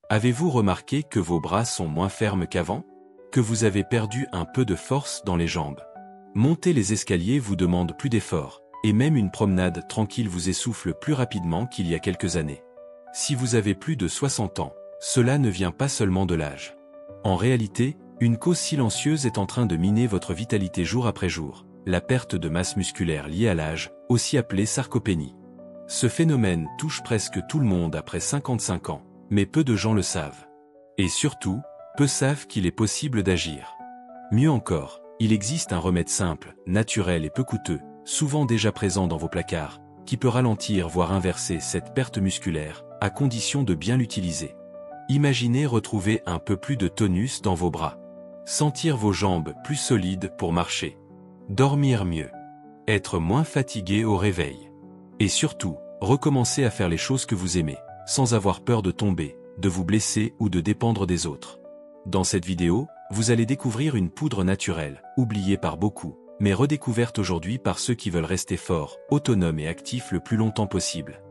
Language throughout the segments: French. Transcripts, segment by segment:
Avez-vous remarqué que vos bras sont moins fermes qu'avant? Que vous avez perdu un peu de force dans les jambes? Monter les escaliers vous demande plus d'efforts, et même une promenade tranquille vous essouffle plus rapidement qu'il y a quelques années. Si vous avez plus de 60 ans, cela ne vient pas seulement de l'âge. En réalité, une cause silencieuse est en train de miner votre vitalité jour après jour, la perte de masse musculaire liée à l'âge, aussi appelée sarcopénie. Ce phénomène touche presque tout le monde après 55 ans, mais peu de gens le savent. Et surtout, peu savent qu'il est possible d'agir. Mieux encore, il existe un remède simple, naturel et peu coûteux, souvent déjà présent dans vos placards, qui peut ralentir voire inverser cette perte musculaire, à condition de bien l'utiliser. Imaginez retrouver un peu plus de tonus dans vos bras. Sentir vos jambes plus solides pour marcher. Dormir mieux. Être moins fatigué au réveil. Et surtout, recommencer à faire les choses que vous aimez, sans avoir peur de tomber, de vous blesser ou de dépendre des autres. Dans cette vidéo, vous allez découvrir une poudre naturelle, oubliée par beaucoup, mais redécouverte aujourd'hui par ceux qui veulent rester forts, autonomes et actifs le plus longtemps possible.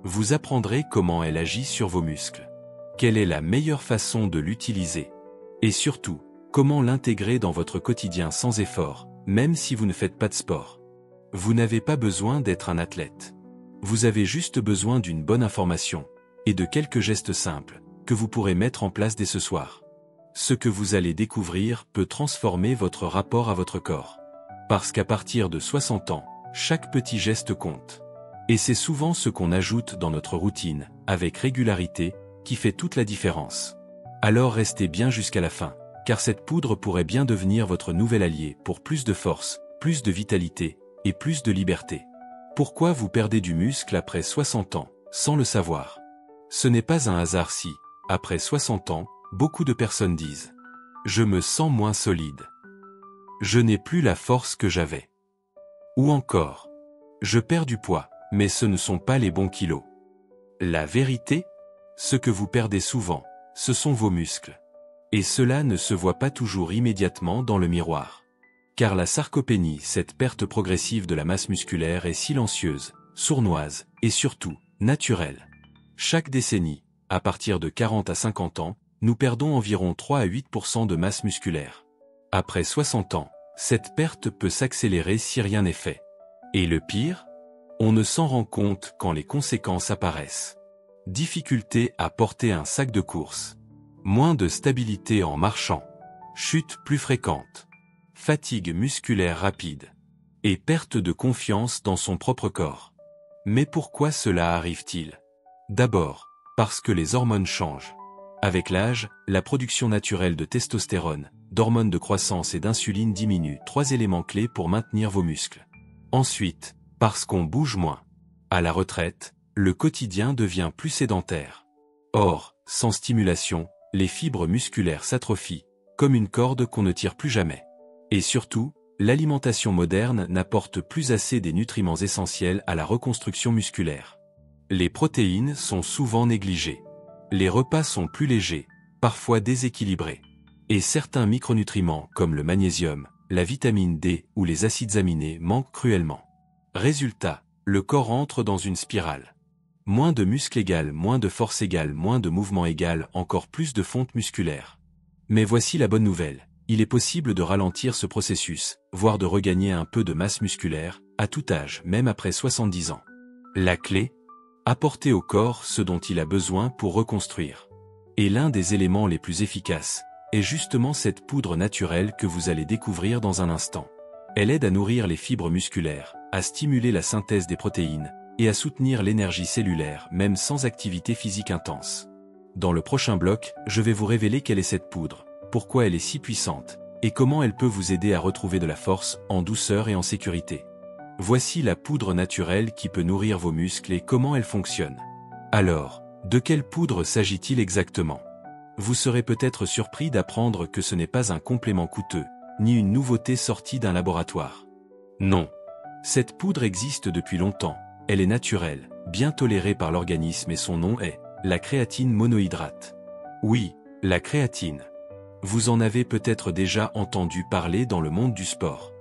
Vous apprendrez comment elle agit sur vos muscles. Quelle est la meilleure façon de l'utiliser? Et surtout, comment l'intégrer dans votre quotidien sans effort, même si vous ne faites pas de sport. Vous n'avez pas besoin d'être un athlète. Vous avez juste besoin d'une bonne information, et de quelques gestes simples, que vous pourrez mettre en place dès ce soir. Ce que vous allez découvrir peut transformer votre rapport à votre corps. Parce qu'à partir de 60 ans, chaque petit geste compte. Et c'est souvent ce qu'on ajoute dans notre routine, avec régularité, qui fait toute la différence. Alors restez bien jusqu'à la fin, car cette poudre pourrait bien devenir votre nouvel allié pour plus de force, plus de vitalité, et plus de liberté. Pourquoi vous perdez du muscle après 60 ans, sans le savoir? Ce n'est pas un hasard si, après 60 ans, beaucoup de personnes disent « Je me sens moins solide. Je n'ai plus la force que j'avais. » Ou encore « Je perds du poids, mais ce ne sont pas les bons kilos. » La vérité? Ce que vous perdez souvent, ce sont vos muscles. Et cela ne se voit pas toujours immédiatement dans le miroir. Car la sarcopénie, cette perte progressive de la masse musculaire est silencieuse, sournoise, et surtout, naturelle. Chaque décennie, à partir de 40 à 50 ans, nous perdons environ 3 à 8% de masse musculaire. Après 60 ans, cette perte peut s'accélérer si rien n'est fait. Et le pire? On ne s'en rend compte quand les conséquences apparaissent. Difficulté à porter un sac de course. Moins de stabilité en marchant. Chute plus fréquente. Fatigue musculaire rapide. Et perte de confiance dans son propre corps. Mais pourquoi cela arrive-t-il? D'abord, parce que les hormones changent. Avec l'âge, la production naturelle de testostérone, d'hormones de croissance et d'insuline diminue, 3 éléments clés pour maintenir vos muscles. Ensuite, parce qu'on bouge moins. À la retraite, le quotidien devient plus sédentaire. Or, sans stimulation, les fibres musculaires s'atrophient, comme une corde qu'on ne tire plus jamais. Et surtout, l'alimentation moderne n'apporte plus assez des nutriments essentiels à la reconstruction musculaire. Les protéines sont souvent négligées. Les repas sont plus légers, parfois déséquilibrés. Et certains micronutriments comme le magnésium, la vitamine D ou les acides aminés manquent cruellement. Résultat, le corps entre dans une spirale. Moins de muscle égale moins de force égale moins de mouvement égale encore plus de fonte musculaire. Mais voici la bonne nouvelle, il est possible de ralentir ce processus, voire de regagner un peu de masse musculaire, à tout âge, même après 70 ans. La clé? Apporter au corps ce dont il a besoin pour reconstruire. Et l'un des éléments les plus efficaces est justement cette poudre naturelle que vous allez découvrir dans un instant. Elle aide à nourrir les fibres musculaires, à stimuler la synthèse des protéines, et à soutenir l'énergie cellulaire même sans activité physique intense. Dans le prochain bloc, je vais vous révéler quelle est cette poudre, pourquoi elle est si puissante, et comment elle peut vous aider à retrouver de la force, en douceur et en sécurité. Voici la poudre naturelle qui peut nourrir vos muscles et comment elle fonctionne. Alors, de quelle poudre s'agit-il exactement? Vous serez peut-être surpris d'apprendre que ce n'est pas un complément coûteux, ni une nouveauté sortie d'un laboratoire. Non. Cette poudre existe depuis longtemps, elle est naturelle, bien tolérée par l'organisme et son nom est la créatine monohydrate. Oui, la créatine. Vous en avez peut-être déjà entendu parler dans le monde du sport.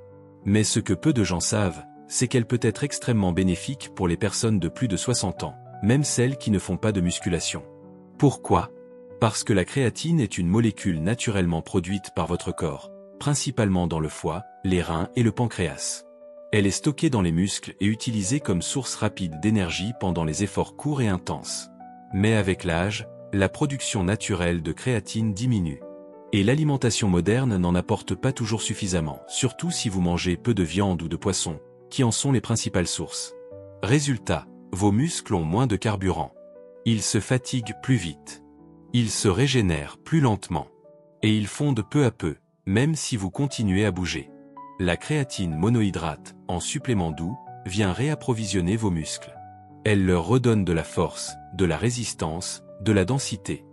Mais ce que peu de gens savent, c'est qu'elle peut être extrêmement bénéfique pour les personnes de plus de 60 ans, même celles qui ne font pas de musculation. Pourquoi? Parce que la créatine est une molécule naturellement produite par votre corps, principalement dans le foie, les reins et le pancréas. Elle est stockée dans les muscles et utilisée comme source rapide d'énergie pendant les efforts courts et intenses. Mais avec l'âge, la production naturelle de créatine diminue. Et l'alimentation moderne n'en apporte pas toujours suffisamment, surtout si vous mangez peu de viande ou de poisson, qui en sont les principales sources. Résultat, vos muscles ont moins de carburant. Ils se fatiguent plus vite. Ils se régénèrent plus lentement. Et ils fondent peu à peu, même si vous continuez à bouger. La créatine monohydrate, en supplément doux, vient réapprovisionner vos muscles. Elle leur redonne de la force, de la résistance, de la densité.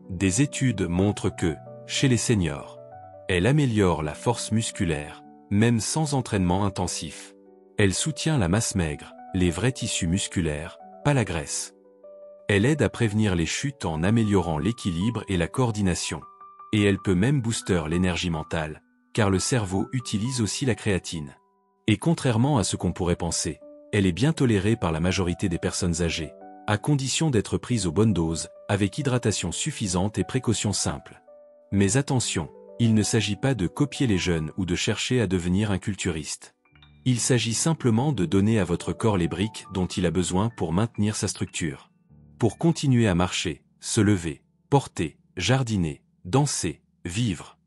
Des études montrent que, chez les seniors, elle améliore la force musculaire, même sans entraînement intensif. Elle soutient la masse maigre, les vrais tissus musculaires, pas la graisse. Elle aide à prévenir les chutes en améliorant l'équilibre et la coordination. Et elle peut même booster l'énergie mentale, car le cerveau utilise aussi la créatine. Et contrairement à ce qu'on pourrait penser, elle est bien tolérée par la majorité des personnes âgées, à condition d'être prise aux bonnes doses, avec hydratation suffisante et précautions simples. Mais attention, il ne s'agit pas de copier les jeunes ou de chercher à devenir un culturiste. Il s'agit simplement de donner à votre corps les briques dont il a besoin pour maintenir sa structure. Pour continuer à marcher, se lever, porter, jardiner, danser, vivre.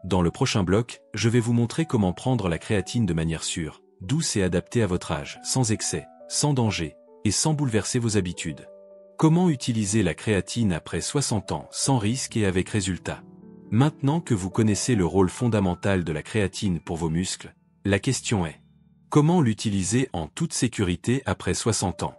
Dans le prochain bloc, je vais vous montrer comment prendre la créatine de manière sûre, douce et adaptée à votre âge, sans excès, sans danger, et sans bouleverser vos habitudes. Comment utiliser la créatine après 60 ans sans risque et avec résultat? Maintenant que vous connaissez le rôle fondamental de la créatine pour vos muscles, la question est: comment l'utiliser en toute sécurité après 60 ans?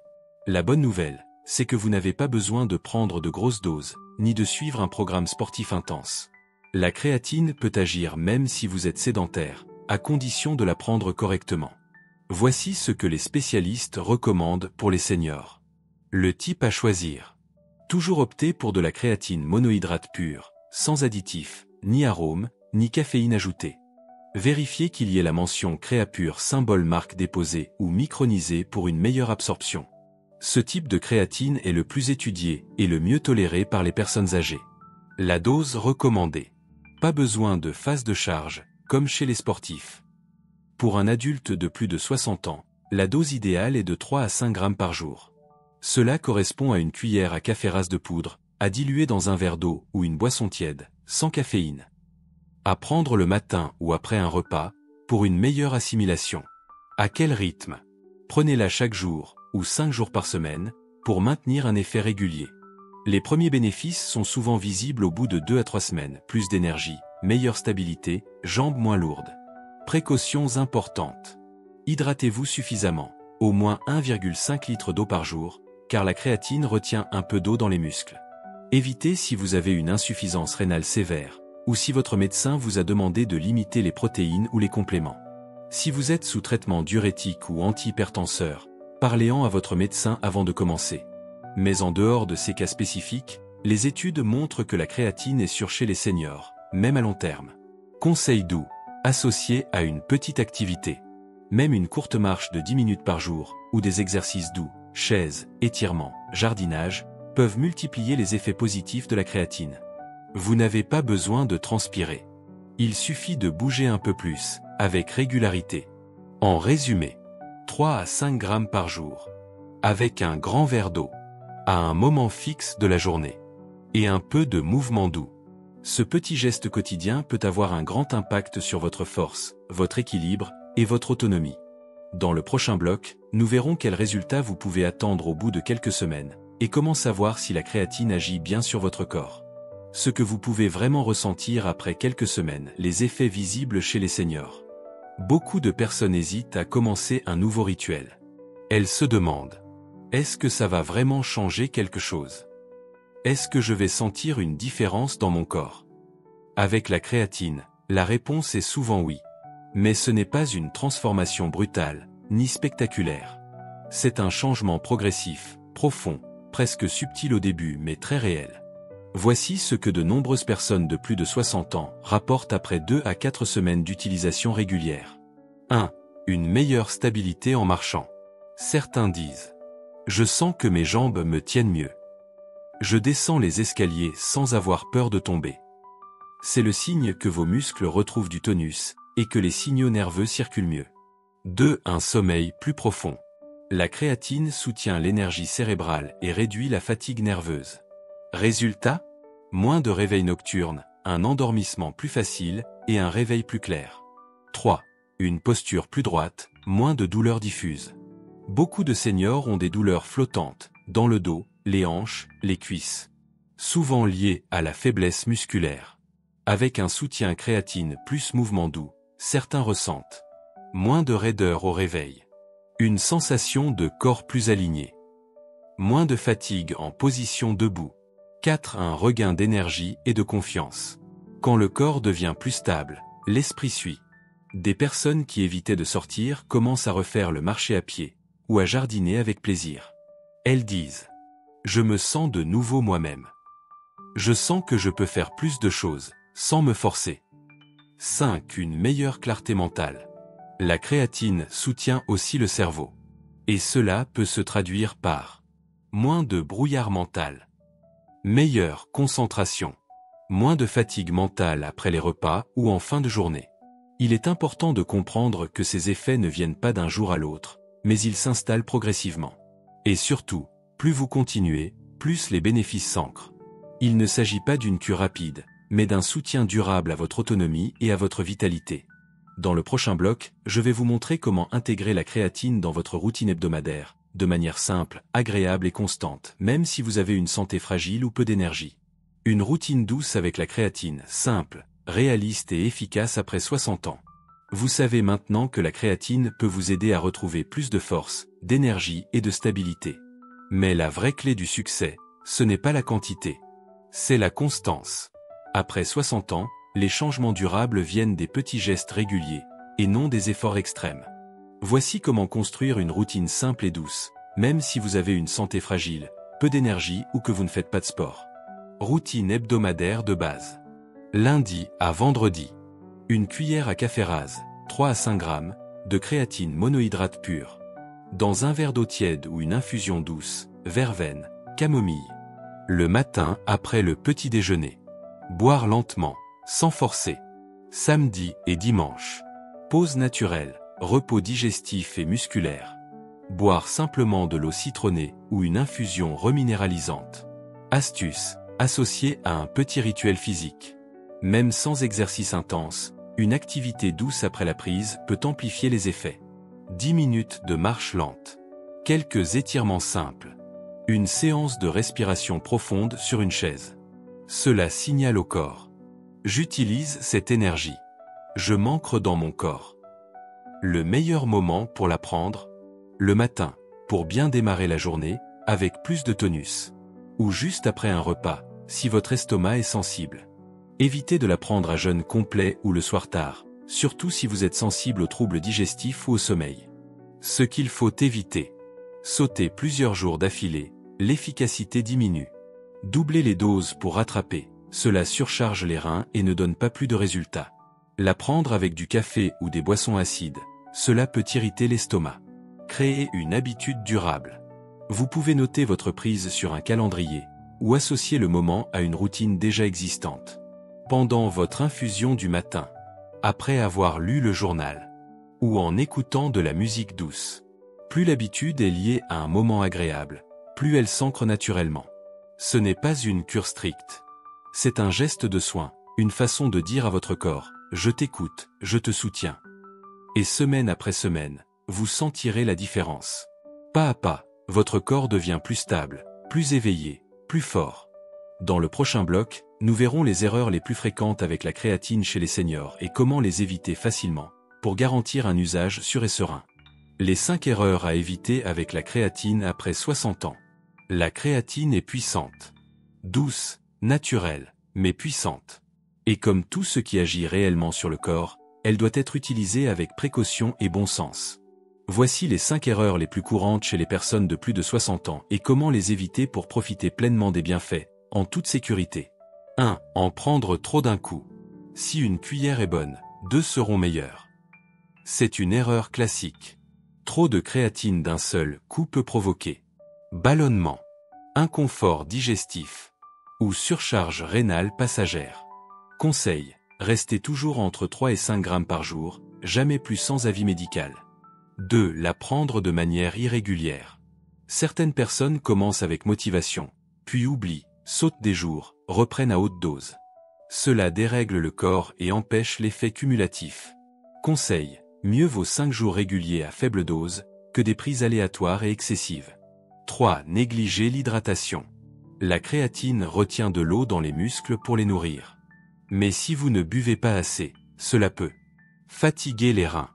La bonne nouvelle, c'est que vous n'avez pas besoin de prendre de grosses doses, ni de suivre un programme sportif intense. La créatine peut agir même si vous êtes sédentaire, à condition de la prendre correctement. Voici ce que les spécialistes recommandent pour les seniors. Le type à choisir. Toujours opter pour de la créatine monohydrate pure, sans additifs, ni arôme, ni caféine ajoutée. Vérifiez qu'il y ait la mention Créapure symbole marque déposée ou micronisée pour une meilleure absorption. Ce type de créatine est le plus étudié et le mieux toléré par les personnes âgées. La dose recommandée. Pas besoin de phase de charge, comme chez les sportifs. Pour un adulte de plus de 60 ans, la dose idéale est de 3 à 5 grammes par jour. Cela correspond à une cuillère à café rase de poudre, à diluer dans un verre d'eau ou une boisson tiède, sans caféine. À prendre le matin ou après un repas, pour une meilleure assimilation. À quel rythme? Prenez-la chaque jour, ou 5 jours par semaine, pour maintenir un effet régulier. Les premiers bénéfices sont souvent visibles au bout de 2 à 3 semaines, plus d'énergie, meilleure stabilité, jambes moins lourdes. Précautions importantes. Hydratez-vous suffisamment, au moins 1,5 litre d'eau par jour, car la créatine retient un peu d'eau dans les muscles. Évitez si vous avez une insuffisance rénale sévère, ou si votre médecin vous a demandé de limiter les protéines ou les compléments. Si vous êtes sous traitement diurétique ou antihypertenseur, parlez-en à votre médecin avant de commencer. Mais en dehors de ces cas spécifiques, les études montrent que la créatine est sûre chez les seniors, même à long terme. Conseil doux, associé à une petite activité. Même une courte marche de 10 minutes par jour, ou des exercices doux, chaises, étirements, jardinage, peuvent multiplier les effets positifs de la créatine. Vous n'avez pas besoin de transpirer. Il suffit de bouger un peu plus, avec régularité. En résumé, 3 à 5 grammes par jour. Avec un grand verre d'eau. À un moment fixe de la journée. Et un peu de mouvement doux. Ce petit geste quotidien peut avoir un grand impact sur votre force, votre équilibre et votre autonomie. Dans le prochain bloc, nous verrons quels résultats vous pouvez attendre au bout de quelques semaines, et comment savoir si la créatine agit bien sur votre corps. Ce que vous pouvez vraiment ressentir après quelques semaines, les effets visibles chez les seniors. Beaucoup de personnes hésitent à commencer un nouveau rituel. Elles se demandent: est-ce que ça va vraiment changer quelque chose? Est-ce que je vais sentir une différence dans mon corps? Avec la créatine, la réponse est souvent oui. Mais ce n'est pas une transformation brutale, ni spectaculaire. C'est un changement progressif, profond, presque subtil au début mais très réel. Voici ce que de nombreuses personnes de plus de 60 ans rapportent après 2 à 4 semaines d'utilisation régulière. 1. Une meilleure stabilité en marchant. Certains disent: je sens que mes jambes me tiennent mieux. Je descends les escaliers sans avoir peur de tomber. C'est le signe que vos muscles retrouvent du tonus et que les signaux nerveux circulent mieux. 2. Un sommeil plus profond. La créatine soutient l'énergie cérébrale et réduit la fatigue nerveuse. Résultat? Moins de réveil nocturne, un endormissement plus facile et un réveil plus clair. 3. Une posture plus droite, moins de douleurs diffuses. Beaucoup de seniors ont des douleurs flottantes, dans le dos, les hanches, les cuisses. Souvent liées à la faiblesse musculaire. Avec un soutien créatine plus mouvement doux, certains ressentent moins de raideur au réveil. Une sensation de corps plus aligné. Moins de fatigue en position debout. 4. Un regain d'énergie et de confiance. Quand le corps devient plus stable, l'esprit suit. Des personnes qui évitaient de sortir commencent à refaire le marché à pied, ou à jardiner avec plaisir. Elles disent « Je me sens de nouveau moi-même. Je sens que je peux faire plus de choses, sans me forcer. » 5. Une meilleure clarté mentale. La créatine soutient aussi le cerveau. Et cela peut se traduire par moins de brouillard mental. Meilleure concentration. Moins de fatigue mentale après les repas ou en fin de journée. Il est important de comprendre que ces effets ne viennent pas d'un jour à l'autre, mais ils s'installent progressivement. Et surtout, plus vous continuez, plus les bénéfices s'ancrent. Il ne s'agit pas d'une cure rapide, mais d'un soutien durable à votre autonomie et à votre vitalité. Dans le prochain bloc, je vais vous montrer comment intégrer la créatine dans votre routine hebdomadaire, de manière simple, agréable et constante, même si vous avez une santé fragile ou peu d'énergie. Une routine douce avec la créatine, simple, réaliste et efficace après 60 ans. Vous savez maintenant que la créatine peut vous aider à retrouver plus de force, d'énergie et de stabilité. Mais la vraie clé du succès, ce n'est pas la quantité. C'est la constance. Après 60 ans, les changements durables viennent des petits gestes réguliers, et non des efforts extrêmes. Voici comment construire une routine simple et douce, même si vous avez une santé fragile, peu d'énergie ou que vous ne faites pas de sport. Routine hebdomadaire de base. Lundi à vendredi. Une cuillère à café rase, 3 à 5 grammes, de créatine monohydrate pure. Dans un verre d'eau tiède ou une infusion douce, verveine, camomille. Le matin après le petit déjeuner. Boire lentement, sans forcer. Samedi et dimanche. Pause naturelle, repos digestif et musculaire. Boire simplement de l'eau citronnée ou une infusion reminéralisante. Astuce, associée à un petit rituel physique. Même sans exercice intense, une activité douce après la prise peut amplifier les effets. 10 minutes de marche lente. Quelques étirements simples. Une séance de respiration profonde sur une chaise. Cela signale au corps. J'utilise cette énergie. Je m'ancre dans mon corps. Le meilleur moment pour la prendre? Le matin, pour bien démarrer la journée, avec plus de tonus. Ou juste après un repas, si votre estomac est sensible. Évitez de la prendre à jeûne complet ou le soir tard, surtout si vous êtes sensible aux troubles digestifs ou au sommeil. Ce qu'il faut éviter. Sauter plusieurs jours d'affilée, l'efficacité diminue. Doubler les doses pour rattraper, cela surcharge les reins et ne donne pas plus de résultats. La prendre avec du café ou des boissons acides, cela peut irriter l'estomac. Créer une habitude durable. Vous pouvez noter votre prise sur un calendrier, ou associer le moment à une routine déjà existante. Pendant votre infusion du matin, après avoir lu le journal, ou en écoutant de la musique douce. Plus l'habitude est liée à un moment agréable, plus elle s'ancre naturellement. Ce n'est pas une cure stricte. C'est un geste de soin, une façon de dire à votre corps « Je t'écoute, je te soutiens ». Et semaine après semaine, vous sentirez la différence. Pas à pas, votre corps devient plus stable, plus éveillé, plus fort. Dans le prochain bloc, nous verrons les erreurs les plus fréquentes avec la créatine chez les seniors et comment les éviter facilement, pour garantir un usage sûr et serein. Les 5 erreurs à éviter avec la créatine après 60 ans. La créatine est puissante. Douce, naturelle, mais puissante. Et comme tout ce qui agit réellement sur le corps, elle doit être utilisée avec précaution et bon sens. Voici les 5 erreurs les plus courantes chez les personnes de plus de 60 ans et comment les éviter pour profiter pleinement des bienfaits, en toute sécurité. 1. En prendre trop d'un coup. Si une cuillère est bonne, 2 seront meilleures. C'est une erreur classique. Trop de créatine d'un seul coup peut provoquer ballonnement, inconfort digestif ou surcharge rénale passagère. Conseil, restez toujours entre 3 et 5 grammes par jour, jamais plus sans avis médical. 2. La prendre de manière irrégulière. Certaines personnes commencent avec motivation, puis oublient, sautent des jours, reprennent à haute dose. Cela dérègle le corps et empêche l'effet cumulatif. Conseil, mieux vaut 5 jours réguliers à faible dose, que des prises aléatoires et excessives. 3. Négliger l'hydratation. La créatine retient de l'eau dans les muscles pour les nourrir. Mais si vous ne buvez pas assez, cela peut fatiguer les reins,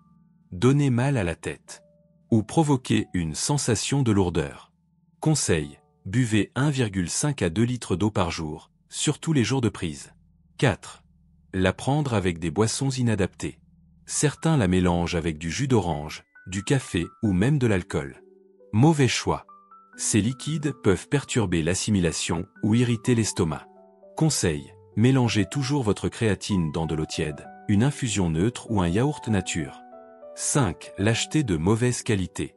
donner mal à la tête, ou provoquer une sensation de lourdeur. Conseil, buvez 1,5 à 2 litres d'eau par jour, surtout les jours de prise. 4. La prendre avec des boissons inadaptées. Certains la mélangent avec du jus d'orange, du café ou même de l'alcool. Mauvais choix. Ces liquides peuvent perturber l'assimilation ou irriter l'estomac. Conseil, mélangez toujours votre créatine dans de l'eau tiède, une infusion neutre ou un yaourt nature. 5. L'acheter de mauvaise qualité.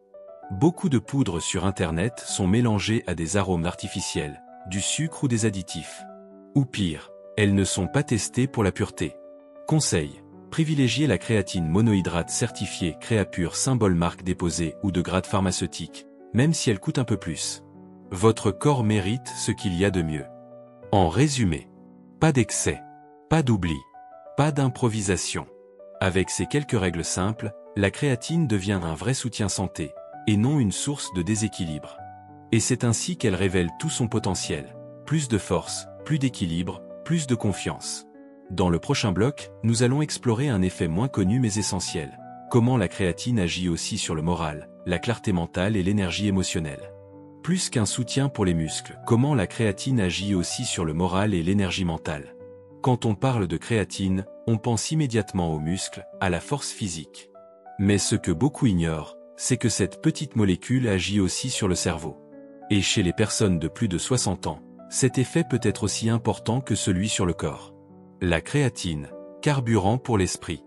Beaucoup de poudres sur Internet sont mélangées à des arômes artificiels, du sucre ou des additifs. Ou pire, elles ne sont pas testées pour la pureté. Conseil, privilégiez la créatine monohydrate certifiée Créapure symbole marque déposée ou de grade pharmaceutique, même si elle coûte un peu plus. Votre corps mérite ce qu'il y a de mieux. En résumé, pas d'excès, pas d'oubli, pas d'improvisation. Avec ces quelques règles simples, la créatine devient un vrai soutien santé, et non une source de déséquilibre. Et c'est ainsi qu'elle révèle tout son potentiel. Plus de force, plus d'équilibre, plus de confiance. Dans le prochain bloc, nous allons explorer un effet moins connu mais essentiel. Comment la créatine agit aussi sur le moral, la clarté mentale et l'énergie émotionnelle. Plus qu'un soutien pour les muscles, comment la créatine agit aussi sur le moral et l'énergie mentale. Quand on parle de créatine, on pense immédiatement aux muscles, à la force physique. Mais ce que beaucoup ignorent, c'est que cette petite molécule agit aussi sur le cerveau. Et chez les personnes de plus de 60 ans, cet effet peut être aussi important que celui sur le corps. La créatine, carburant pour l'esprit.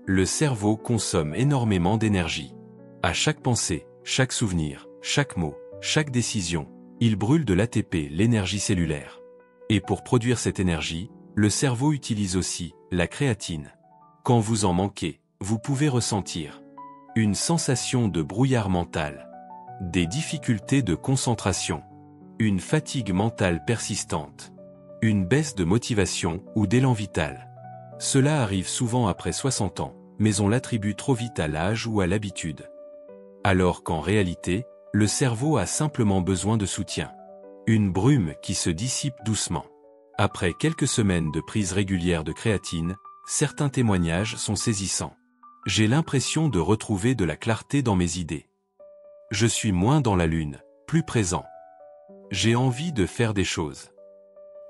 Le cerveau consomme énormément d'énergie. À chaque pensée, chaque souvenir, chaque mot, chaque décision, il brûle de l'ATP, l'énergie cellulaire. Et pour produire cette énergie, le cerveau utilise aussi la créatine. Quand vous en manquez, vous pouvez ressentir une sensation de brouillard mental, des difficultés de concentration, une fatigue mentale persistante, une baisse de motivation ou d'élan vital. Cela arrive souvent après 60 ans, mais on l'attribue trop vite à l'âge ou à l'habitude. Alors qu'en réalité, le cerveau a simplement besoin de soutien. Une brume qui se dissipe doucement. Après quelques semaines de prise régulière de créatine, certains témoignages sont saisissants. J'ai l'impression de retrouver de la clarté dans mes idées. Je suis moins dans la lune, plus présent. J'ai envie de faire des choses.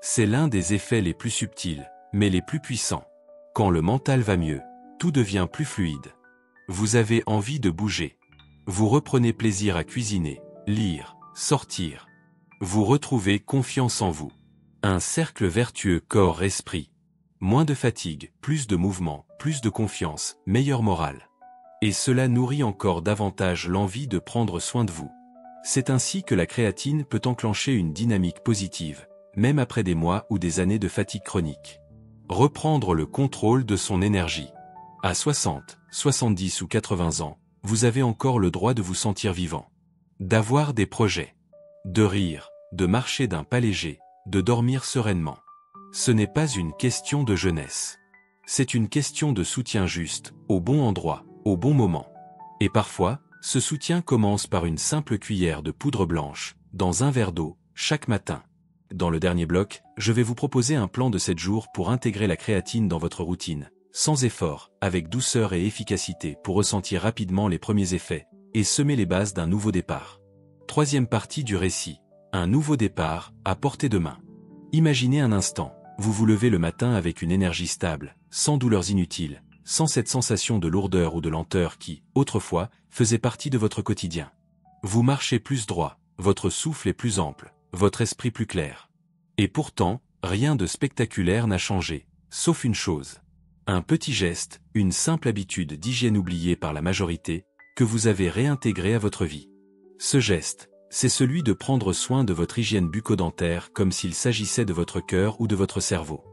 C'est l'un des effets les plus subtils, mais les plus puissants. Quand le mental va mieux, tout devient plus fluide. Vous avez envie de bouger. Vous reprenez plaisir à cuisiner, lire, sortir. Vous retrouvez confiance en vous. Un cercle vertueux corps-esprit. Moins de fatigue, plus de mouvement, plus de confiance, meilleure morale. Et cela nourrit encore davantage l'envie de prendre soin de vous. C'est ainsi que la créatine peut enclencher une dynamique positive, même après des mois ou des années de fatigue chronique. Reprendre le contrôle de son énergie. À 60, 70 ou 80 ans, vous avez encore le droit de vous sentir vivant. D'avoir des projets. De rire, de marcher d'un pas léger, de dormir sereinement. Ce n'est pas une question de jeunesse. C'est une question de soutien juste, au bon endroit, au bon moment. Et parfois, ce soutien commence par une simple cuillère de poudre blanche, dans un verre d'eau, chaque matin. Dans le dernier bloc, je vais vous proposer un plan de 7 jours pour intégrer la créatine dans votre routine, sans effort, avec douceur et efficacité pour ressentir rapidement les premiers effets, et semer les bases d'un nouveau départ. Troisième partie du récit. Un nouveau départ, à portée de main. Imaginez un instant, vous vous levez le matin avec une énergie stable, sans douleurs inutiles, sans cette sensation de lourdeur ou de lenteur qui, autrefois, faisait partie de votre quotidien. Vous marchez plus droit, votre souffle est plus ample, votre esprit plus clair. Et pourtant, rien de spectaculaire n'a changé, sauf une chose. Un petit geste, une simple habitude d'hygiène oubliée par la majorité, que vous avez réintégrée à votre vie. Ce geste, C'est celui de prendre soin de votre hygiène bucco-dentaire comme s'il s'agissait de votre cœur ou de votre cerveau.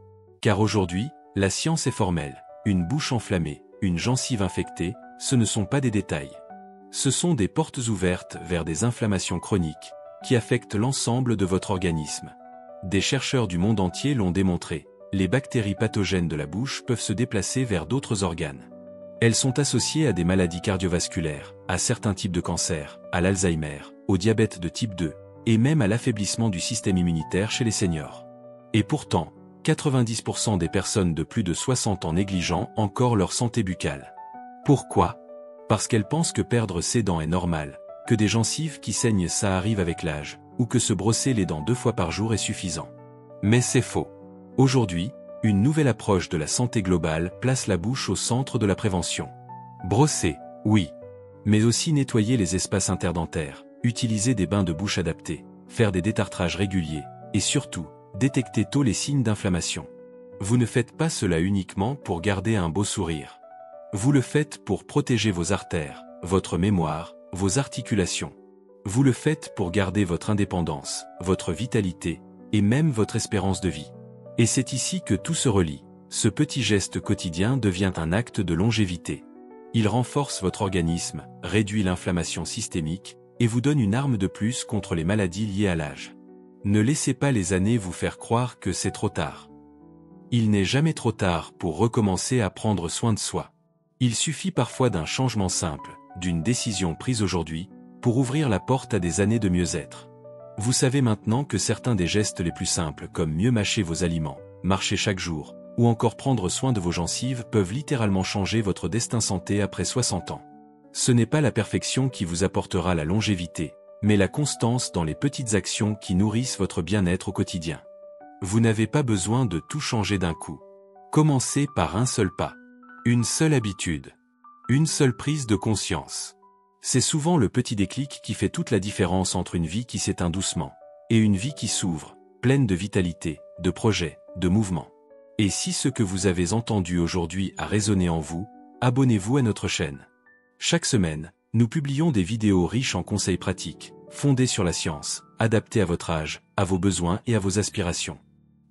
Car aujourd'hui, la science est formelle. Une bouche enflammée, une gencive infectée, ce ne sont pas des détails. Ce sont des portes ouvertes vers des inflammations chroniques, qui affectent l'ensemble de votre organisme. Des chercheurs du monde entier l'ont démontré, les bactéries pathogènes de la bouche peuvent se déplacer vers d'autres organes. Elles sont associées à des maladies cardiovasculaires, à certains types de cancers, à l'Alzheimer, au diabète de type 2, et même à l'affaiblissement du système immunitaire chez les seniors. Et pourtant, 90% des personnes de plus de 60 ans négligent encore leur santé buccale. Pourquoi ? Parce qu'elles pensent que perdre ses dents est normal, que des gencives qui saignent ça arrive avec l'âge, ou que se brosser les dents 2 fois par jour est suffisant. Mais c'est faux. Aujourd'hui, une nouvelle approche de la santé globale place la bouche au centre de la prévention. Brosser, oui. Mais aussi nettoyer les espaces interdentaires, utiliser des bains de bouche adaptés, faire des détartrages réguliers, et surtout, détecter tôt les signes d'inflammation. Vous ne faites pas cela uniquement pour garder un beau sourire. Vous le faites pour protéger vos artères, votre mémoire, vos articulations. Vous le faites pour garder votre indépendance, votre vitalité, et même votre espérance de vie. Et c'est ici que tout se relie. Ce petit geste quotidien devient un acte de longévité. Il renforce votre organisme, réduit l'inflammation systémique, et vous donne une arme de plus contre les maladies liées à l'âge. Ne laissez pas les années vous faire croire que c'est trop tard. Il n'est jamais trop tard pour recommencer à prendre soin de soi. Il suffit parfois d'un changement simple, d'une décision prise aujourd'hui, pour ouvrir la porte à des années de mieux-être. Vous savez maintenant que certains des gestes les plus simples comme mieux mâcher vos aliments, marcher chaque jour, ou encore prendre soin de vos gencives peuvent littéralement changer votre destin santé après 60 ans. Ce n'est pas la perfection qui vous apportera la longévité, mais la constance dans les petites actions qui nourrissent votre bien-être au quotidien. Vous n'avez pas besoin de tout changer d'un coup. Commencez par un seul pas. Une seule habitude. Une seule prise de conscience. C'est souvent le petit déclic qui fait toute la différence entre une vie qui s'éteint doucement et une vie qui s'ouvre, pleine de vitalité, de projets, de mouvements. Et si ce que vous avez entendu aujourd'hui a résonné en vous, abonnez-vous à notre chaîne. Chaque semaine, nous publions des vidéos riches en conseils pratiques, fondées sur la science, adaptées à votre âge, à vos besoins et à vos aspirations.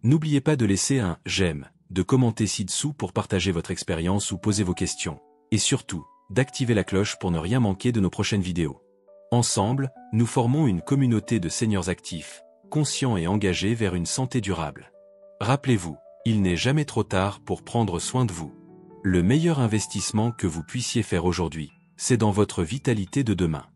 N'oubliez pas de laisser un « j'aime », de commenter ci-dessous pour partager votre expérience ou poser vos questions, et surtout, d'activer la cloche pour ne rien manquer de nos prochaines vidéos. Ensemble, nous formons une communauté de seniors actifs, conscients et engagés vers une santé durable. Rappelez-vous, il n'est jamais trop tard pour prendre soin de vous. Le meilleur investissement que vous puissiez faire aujourd'hui, c'est dans votre vitalité de demain.